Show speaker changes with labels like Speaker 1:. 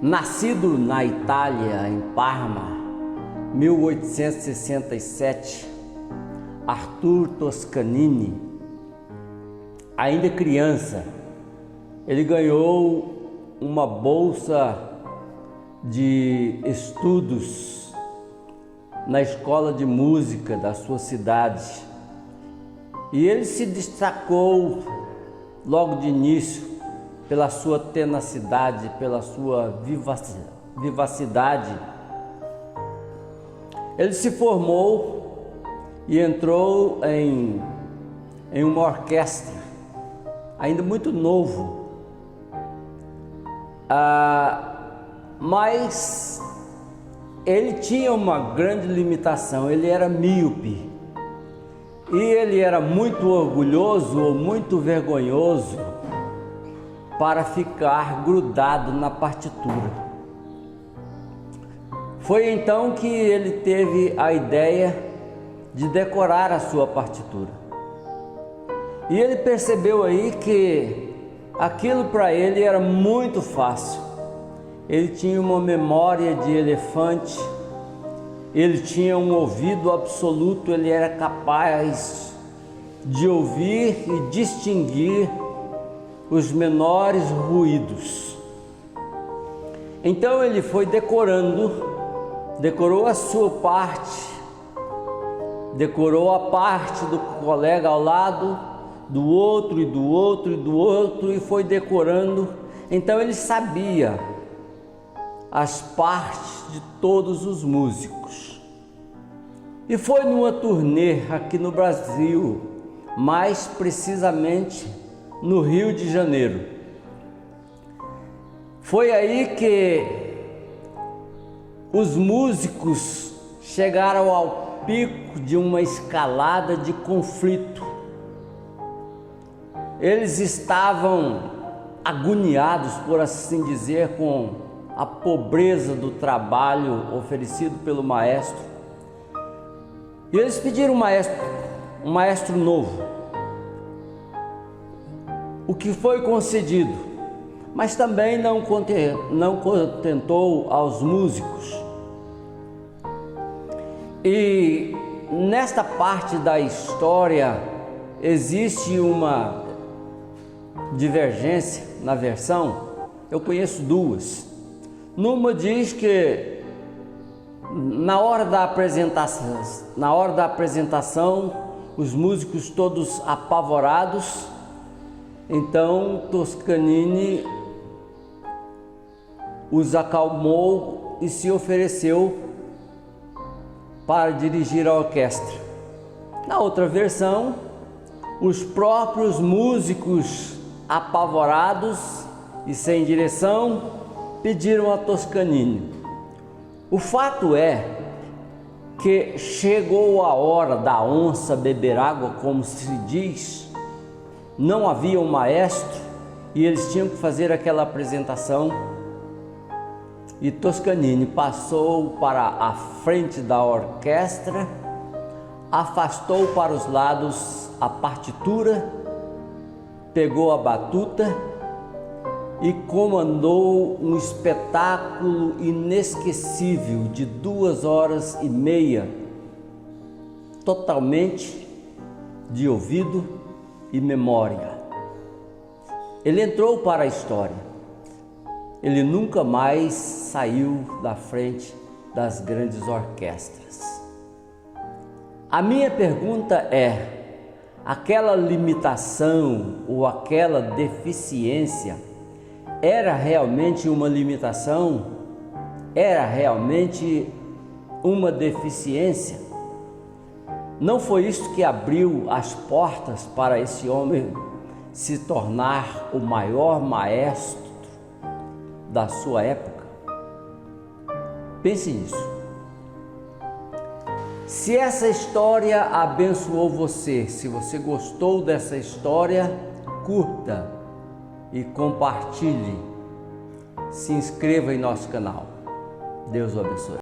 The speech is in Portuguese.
Speaker 1: Nascido na Itália, em Parma, 1867, Arthur Toscanini, ainda criança, ele ganhou uma bolsa de estudos na escola de música da sua cidade, e ele se destacou logo de início pela sua tenacidade, pela sua vivacidade. Ele se formou e entrou em uma orquestra, ainda muito novo, mas ele tinha uma grande limitação: ele era míope, e ele era muito orgulhoso ou muito vergonhoso para ficar grudado na partitura. Foi então que ele teve a ideia de decorar a sua partitura. E ele percebeu aí que aquilo para ele era muito fácil. Ele tinha uma memória de elefante, ele tinha um ouvido absoluto, ele era capaz de ouvir e distinguir os menores ruídos. Então ele foi decorou a sua parte, decorou a parte do colega ao lado, do outro e do outro e do outro, e foi decorando. Então ele sabia as partes de todos os músicos. E foi numa turnê aqui no Brasil, mais precisamente no Rio de Janeiro. Foi aí que os músicos chegaram ao pico de uma escalada de conflito. Eles estavam agoniados, por assim dizer, com a pobreza do trabalho oferecido pelo maestro. E eles pediram um maestro novo, o que foi concedido, mas também não contentou aos músicos. E nesta parte da história existe uma divergência na versão. Eu conheço duas. Numa diz que na hora da apresentação, os músicos todos apavorados, então Toscanini os acalmou e se ofereceu para dirigir a orquestra. Na outra versão, os próprios músicos apavorados e sem direção pediram a Toscanini. O fato é que chegou a hora da onça beber água, como se diz. Não havia um maestro e eles tinham que fazer aquela apresentação, e Toscanini passou para a frente da orquestra, afastou para os lados a partitura, pegou a batuta e comandou um espetáculo inesquecível de 2h30, totalmente de ouvido e memória. Ele entrou para a história. Ele nunca mais saiu da frente das grandes orquestras. A minha pergunta é: aquela limitação ou aquela deficiência era realmente uma limitação? Era realmente uma deficiência? Não foi isso que abriu as portas para esse homem se tornar o maior maestro da sua época? Pense nisso. Se essa história abençoou você, se você gostou dessa história, curta e compartilhe. Se inscreva em nosso canal. Deus o abençoe.